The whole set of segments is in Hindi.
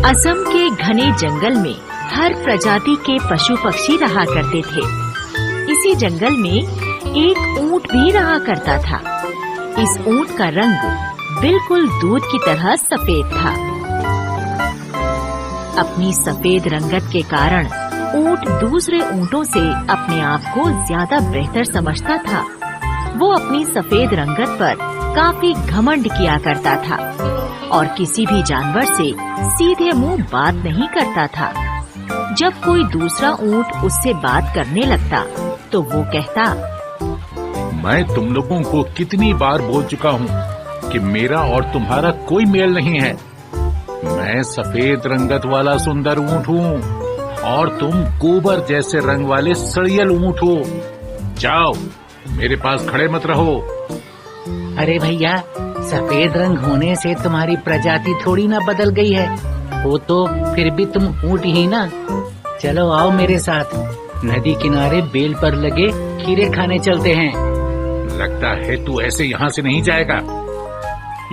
असम के घने जंगल में हर प्रजाति के पशु पक्षी रहा करते थे। इसी जंगल में एक ऊंट भी रहा करता था। इस ऊंट का रंग बिल्कुल दूध की तरह सफेद था। अपनी सफेद रंगत के कारण ऊंट दूसरे ऊंटों से अपने आप को ज्यादा बेहतर समझता था। वो अपनी सफेद रंगत पर काफी घमंड किया करता था और किसी भी जानवर से सीधे मुंह बात नहीं करता था। जब कोई दूसरा ऊंट उससे बात करने लगता तो वो कहता, मैं तुम लोगों को कितनी बार बोल चुका हूँ कि मेरा और तुम्हारा कोई मेल नहीं है। मैं सफेद रंगत वाला सुंदर ऊंट हूँ और तुम गोबर जैसे रंग वाले सड़ियल ऊंट हो। जाओ, मेरे पास खड़े मत रहो। अरे भैया, सफेद रंग होने से तुम्हारी प्रजाति थोड़ी ना बदल गई है। वो तो फिर भी तुम ऊंट ही ना। चलो आओ मेरे साथ, नदी किनारे बेल पर लगे खीरे खाने चलते हैं। लगता है तू ऐसे यहाँ से नहीं जाएगा।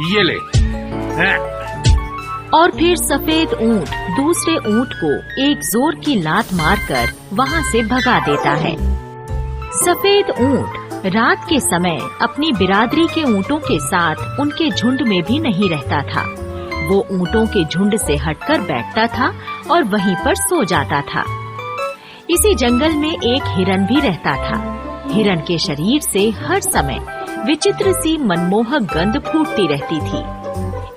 ये ले। और फिर सफेद ऊंट दूसरे ऊंट को एक जोर की लात मारकर वहाँ से भगा देता है। सफेद ऊंट रात के समय अपनी बिरादरी के ऊंटों के साथ उनके झुंड में भी नहीं रहता था। वो ऊंटों के झुंड से हटकर बैठता था और वहीं पर सो जाता था। इसी जंगल में एक हिरन भी रहता था। हिरन के शरीर से हर समय विचित्र सी मनमोहक गंध फूटती रहती थी।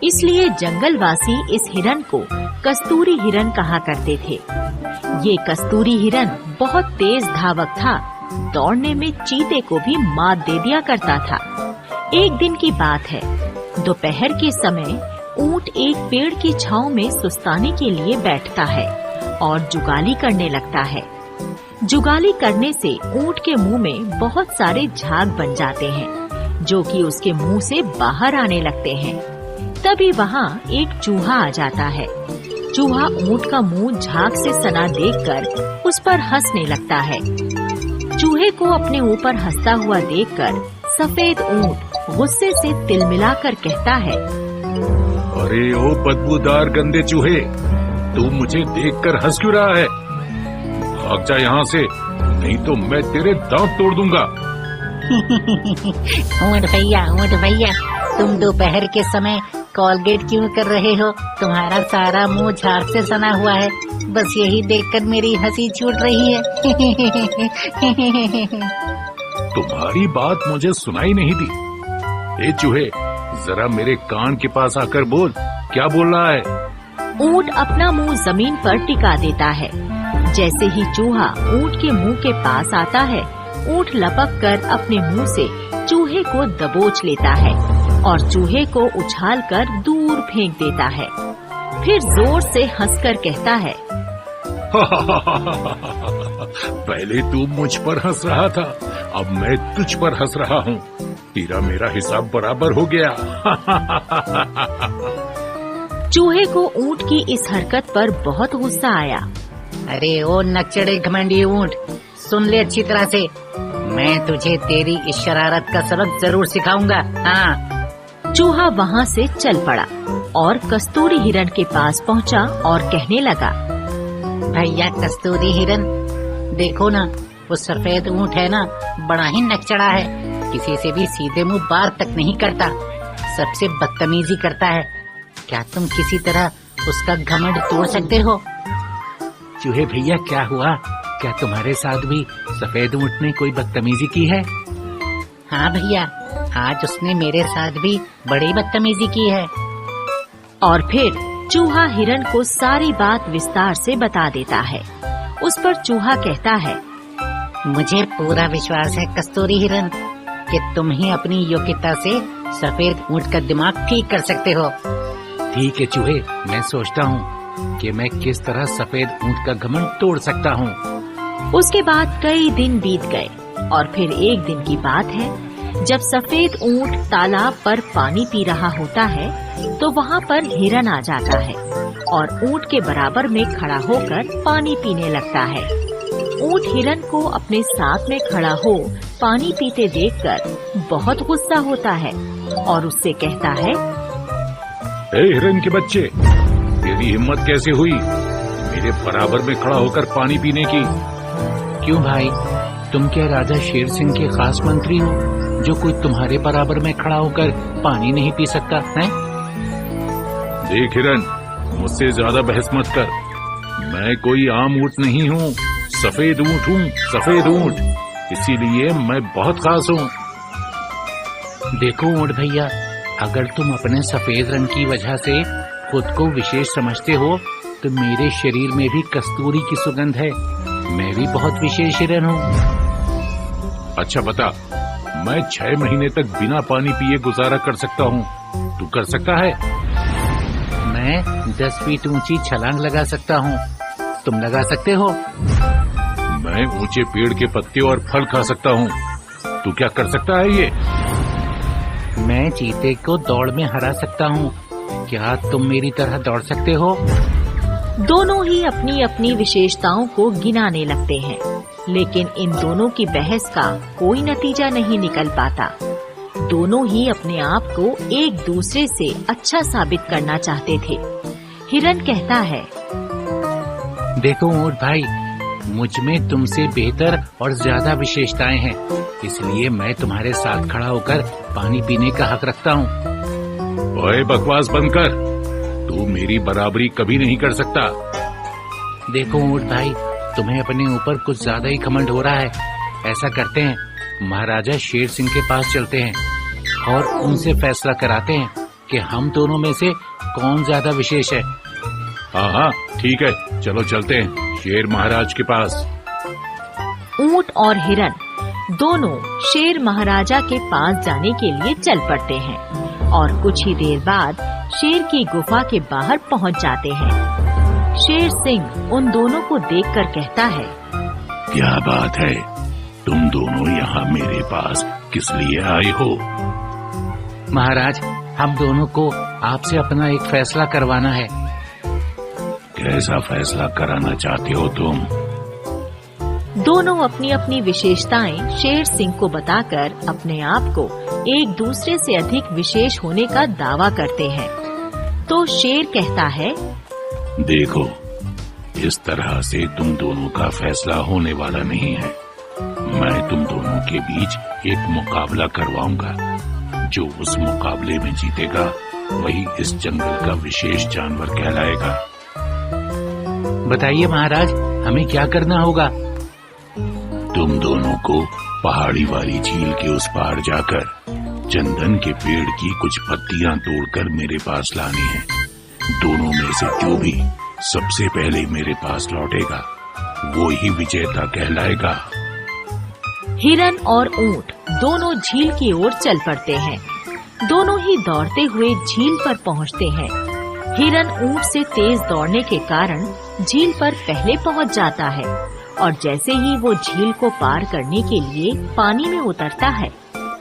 इसलिए जंगलवासी इस हिरन को कस्तूरी हिरन कहा करते थे। ये कस्तूरी हिरन बहुत तेज धावक था। दौड़ने में चीते को भी मात दे दिया करता था। एक दिन की बात है, दोपहर के समय ऊंट एक पेड़ की छांव में सुस्ताने के लिए बैठता है और जुगाली करने लगता है। जुगाली करने से ऊंट के मुंह में बहुत सारे झाग बन जाते हैं, जो कि उसके मुंह से बाहर आने लगते हैं। तभी वहाँ एक चूहा आ जाता है। चूहा ऊंट का मुंह झाग से सना देखकर उस पर हंसने लगता है। चूहे को अपने ऊपर हंसता हुआ देखकर सफेद ऊंट गुस्से से तिलमिलाकर कहता है, अरे ओ बदबूदार गंदे चूहे, तू मुझे देखकर हंस क्यों रहा है? भाग जा यहाँ से, नहीं तो मैं तेरे दांत तोड़ दूंगा। ऊंट भैया, तुम दोपहर के समय कॉलगेट क्यों कर रहे हो? तुम्हारा सारा मुंह झाग से सना हुआ है। बस यही देखकर मेरी हंसी छूट रही है। तुम्हारी बात मुझे सुनाई नहीं दी। ए चूहे, जरा मेरे कान के पास आकर बोल, क्या बोल रहा है? ऊंट अपना मुंह जमीन पर टिका देता है। जैसे ही चूहा ऊंट के मुंह के पास आता है, ऊंट लपक कर अपने मुंह से चूहे को दबोच लेता है और चूहे को उछालकर दूर फेंक देता है। फिर जोर से हंसकर कहता है, पहले तू मुझ पर हंस रहा था, अब मैं तुझ पर हंस रहा हूँ। तेरा मेरा हिसाब बराबर हो गया। चूहे को ऊंट की इस हरकत पर बहुत गुस्सा आया। अरे ओ नकचड़े घमंडी ऊंट, सुन ले अच्छी तरह से, मैं तुझे तेरी इस शरारत का सबक जरूर सिखाऊंगा। हाँ। चूहा वहाँ से चल पड़ा और कस्तूरी हिरन के पास पहुँचा और कहने लगा, भैया कस्तूरी हिरन, देखो ना, वो सफेद ऊंट है ना, बड़ा ही नकचड़ा है। किसी से भी सीधे मुंह बात तक नहीं करता, सबसे बदतमीजी करता है। क्या तुम किसी तरह उसका घमंड तोड़ सकते हो? चूहे भैया, क्या हुआ? क्या तुम्हारे साथ भी सफेद ऊंट ने कोई बदतमीजी की है? हाँ भैया, आज उसने मेरे साथ भी बड़ी बदतमीजी की है। और फिर चूहा हिरन को सारी बात विस्तार से बता देता है। उस पर चूहा कहता है, मुझे पूरा विश्वास है कस्तूरी हिरन कि तुम ही अपनी योग्यता से सफेद ऊंट का दिमाग ठीक कर सकते हो। ठीक है चूहे, मैं सोचता हूँ कि मैं किस तरह सफेद ऊंट का घमंड तोड़ सकता हूँ। उसके बाद कई दिन बीत गए और फिर एक दिन की बात है, जब सफेद ऊंट तालाब पर पानी पी रहा होता है तो वहाँ पर हिरन आ जाता है और ऊंट के बराबर में खड़ा होकर पानी पीने लगता है। ऊंट हिरन को अपने साथ में खड़ा हो पानी पीते देखकर बहुत गुस्सा होता है और उससे कहता है, ए हिरन के बच्चे, तेरी हिम्मत कैसे हुई मेरे बराबर में खड़ा होकर पानी पीने की? क्यों भाई, तुम क्या राजा शेर सिंह के खास मंत्री हो जो कोई तुम्हारे बराबर में खड़ा होकर पानी नहीं पी सकता है? देख हिरन, मुझसे ज्यादा बहस मत कर। मैं कोई आम ऊंट नहीं हूँ, सफेद ऊंट हूँ, सफेद ऊंट। इसीलिए मैं बहुत खास हूँ। देखो ऊंट भैया, अगर तुम अपने सफेद रंग की वजह से खुद को विशेष समझते हो तो मेरे शरीर में भी कस्तूरी की सुगंध है। मैं भी बहुत विशेष हिरन हूँ। अच्छा बता, मैं 6 महीने तक बिना पानी पिए गुजारा कर सकता हूँ, तू कर सकता है? मैं 10 फीट ऊंची छलांग लगा सकता हूँ, तुम लगा सकते हो? मैं ऊंचे पेड़ के पत्ते और फल खा सकता हूँ, तू क्या कर सकता है ये? मैं चीते को दौड़ में हरा सकता हूँ, क्या तुम मेरी तरह दौड़ सकते हो? दोनों ही अपनी अपनी विशेषताओं को गिनाने लगते हैं, लेकिन इन दोनों की बहस का कोई नतीजा नहीं निकल पाता। दोनों ही अपने आप को एक दूसरे से अच्छा साबित करना चाहते थे। हिरन कहता है, देखो ऊंट भाई, मुझ में तुमसे बेहतर और ज्यादा विशेषताएं हैं, इसलिए मैं तुम्हारे साथ खड़ा होकर पानी पीने का हक रखता हूँ। ओए बकवास बंद कर, तू मेरी बराबरी कभी नहीं कर सकता। देखो ऊंट भाई, तुम्हें अपने ऊपर कुछ ज्यादा ही घमंड हो रहा है। ऐसा करते हैं, महाराजा शेर सिंह के पास चलते हैं और उनसे फैसला कराते हैं कि हम दोनों में से कौन ज्यादा विशेष है। हाँ, ठीक है, चलो चलते हैं शेर महाराज के पास। ऊंट और हिरन दोनों शेर महाराजा के पास जाने के लिए चल पड़ते हैं और कुछ ही देर बाद शेर की गुफा के बाहर पहुंच जाते हैं। शेर सिंह उन दोनों को देखकर कहता है, क्या बात है, तुम दोनों यहाँ मेरे पास किस लिए आए हो? महाराज, हम दोनों को आपसे अपना एक फैसला करवाना है। कैसा फैसला कराना चाहते हो तुम? दोनों अपनी अपनी विशेषताएं शेर सिंह को बताकर अपने आप को एक दूसरे से अधिक विशेष होने का दावा करते हैं। तो शेर कहता है, देखो, इस तरह से तुम दोनों का फैसला होने वाला नहीं है। मैं तुम दोनों के बीच एक मुकाबला करवाऊंगा। जो उस मुकाबले में जीतेगा वही इस जंगल का विशेष जानवर कहलाएगा। बताइए महाराज, हमें क्या करना होगा? तुम दोनों को पहाड़ी वाली झील के उस पार जाकर चंदन के पेड़ की कुछ पत्तियां तोड़कर मेरे पास लानी है। दोनों में से जो भी सबसे पहले मेरे पास लौटेगा वो ही विजेता कहलाएगा। हिरन और ऊंट दोनों झील की ओर चल पड़ते हैं। दोनों ही दौड़ते हुए झील पर पहुंचते हैं। हिरन ऊंट से तेज दौड़ने के कारण झील पर पहले पहुंच जाता है और जैसे ही वो झील को पार करने के लिए पानी में उतरता है,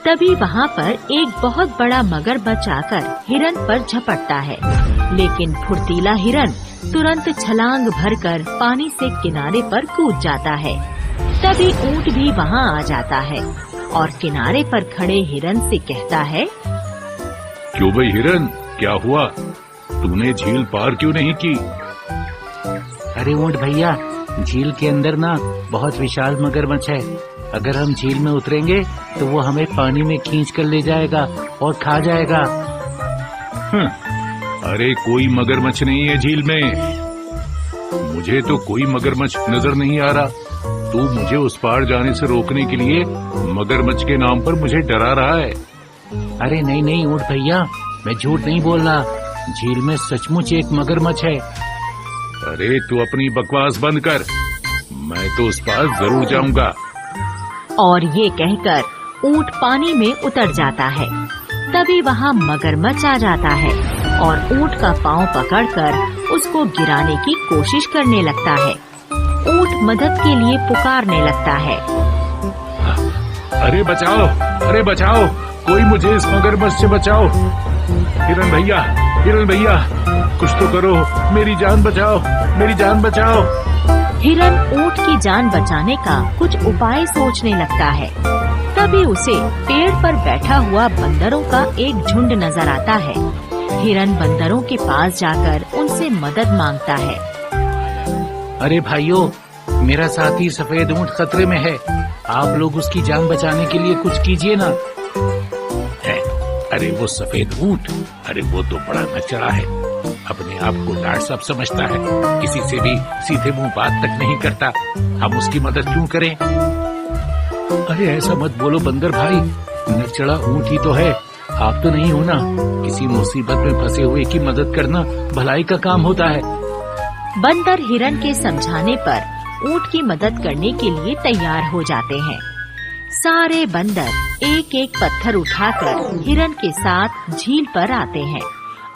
तभी वहाँ पर एक बहुत बड़ा मगरमच्छ आकर हिरन पर झपटता है। लेकिन फुर्तीला हिरन तुरंत छलांग भरकर पानी से किनारे पर कूद जाता है। तभी ऊंट भी वहाँ आ जाता है और किनारे पर खड़े हिरन से कहता है, क्यों भाई हिरन, क्या हुआ? तूने झील पार क्यों नहीं की? अरे ऊंट भैया, झील के अंदर ना बहुत विशाल मगरमच्छ है। अगर हम झील में उतरेंगे तो वो हमें पानी में खींच कर ले जाएगा और खा जाएगा। अरे कोई मगरमच्छ नहीं है झील में। मुझे तो कोई मगरमच्छ नजर नहीं आ रहा। तू मुझे उस पार जाने से रोकने के लिए मगरमच्छ के नाम पर मुझे डरा रहा है। अरे नहीं नहीं ऊंट भैया, मैं झूठ नहीं बोल रहा। झील में सचमुच एक मगरमच्छ है। अरे तू अपनी बकवास बंद कर, मैं तो उस पार जरूर जाऊंगा। और ये कहकर ऊंट पानी में उतर जाता है। तभी वहाँ मगरमच्छ आ जाता है और ऊंट का पाँव पकड़कर उसको गिराने की कोशिश करने लगता है। ऊंट मदद के लिए पुकारने लगता है, अरे बचाओ, अरे बचाओ, कोई मुझे इस मगरमच्छ से बचाओ। हिरन भैया, हिरन भैया, कुछ तो करो, मेरी जान बचाओ, मेरी जान बचाओ। हिरन ऊंट की जान बचाने का कुछ उपाय सोचने लगता है। तभी उसे पेड़ पर बैठा हुआ बंदरों का एक झुंड नजर आता है। हिरन बंदरों के पास जाकर उनसे से मदद मांगता है। अरे भाइयों, मेरा साथी सफेद ऊंट खतरे में है। आप लोग उसकी जान बचाने के लिए कुछ कीजिए ना। अरे वो सफेद ऊंट, अरे वो तो बड़ा नचड़ा है, अपने आप को लाट सब समझता है, किसी से भी सीधे मुंह बात तक नहीं करता। हम उसकी मदद क्यों करें? अरे ऐसा मत बोलो बंदर भाई, नचड़ा ऊंट ही तो है, आप तो नहीं हो ना। किसी मुसीबत में फंसे हुए की मदद करना भलाई का काम होता है। बंदर हिरन के समझाने पर ऊंट की मदद करने के लिए तैयार हो जाते हैं। सारे बंदर एक एक पत्थर उठाकर हिरन के साथ झील पर आते हैं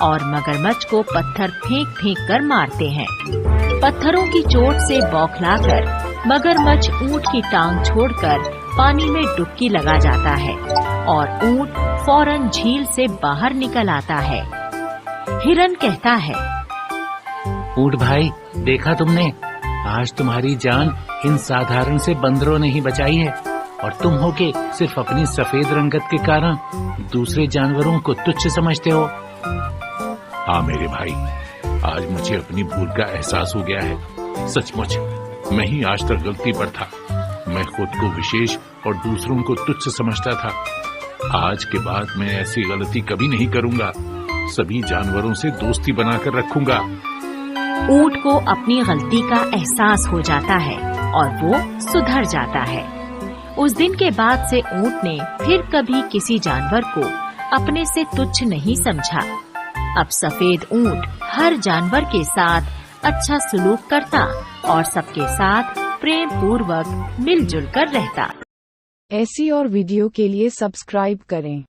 और मगरमच्छ को पत्थर फेंक फेंक कर मारते हैं। पत्थरों की चोट से बौखलाकर मगरमच्छ ऊंट की टांग छोड़कर पानी में डुबकी लगा जाता है और ऊंट फौरन झील से बाहर निकल आता है। हिरन कहता है, ऊंट भाई, देखा तुमने, आज तुम्हारी जान इन साधारण से बंदरों ने ही बचाई है और तुम हो के सिर्फ अपनी सफेद रंगत के कारण दूसरे जानवरों को तुच्छ समझते हो। हाँ मेरे भाई, आज मुझे अपनी भूल का एहसास हो गया है। सचमुच मैं ही आज तक गलती पर था। मैं खुद को विशेष और दूसरों को तुच्छ समझता था। आज के बाद मैं ऐसी गलती कभी नहीं करूंगा। सभी जानवरों से दोस्ती बनाकर रखूंगा। ऊंट को अपनी गलती का एहसास हो जाता है और वो सुधर जाता है। उस दिन के बाद से ऊंट ने फिर कभी किसी जानवर को अपने से तुच्छ नहीं समझा। अब सफेद ऊंट हर जानवर के साथ अच्छा सलूक करता और सबके साथ प्रेम पूर्वक मिलजुल कर रहता। ऐसी और वीडियो के लिए सब्सक्राइब करें।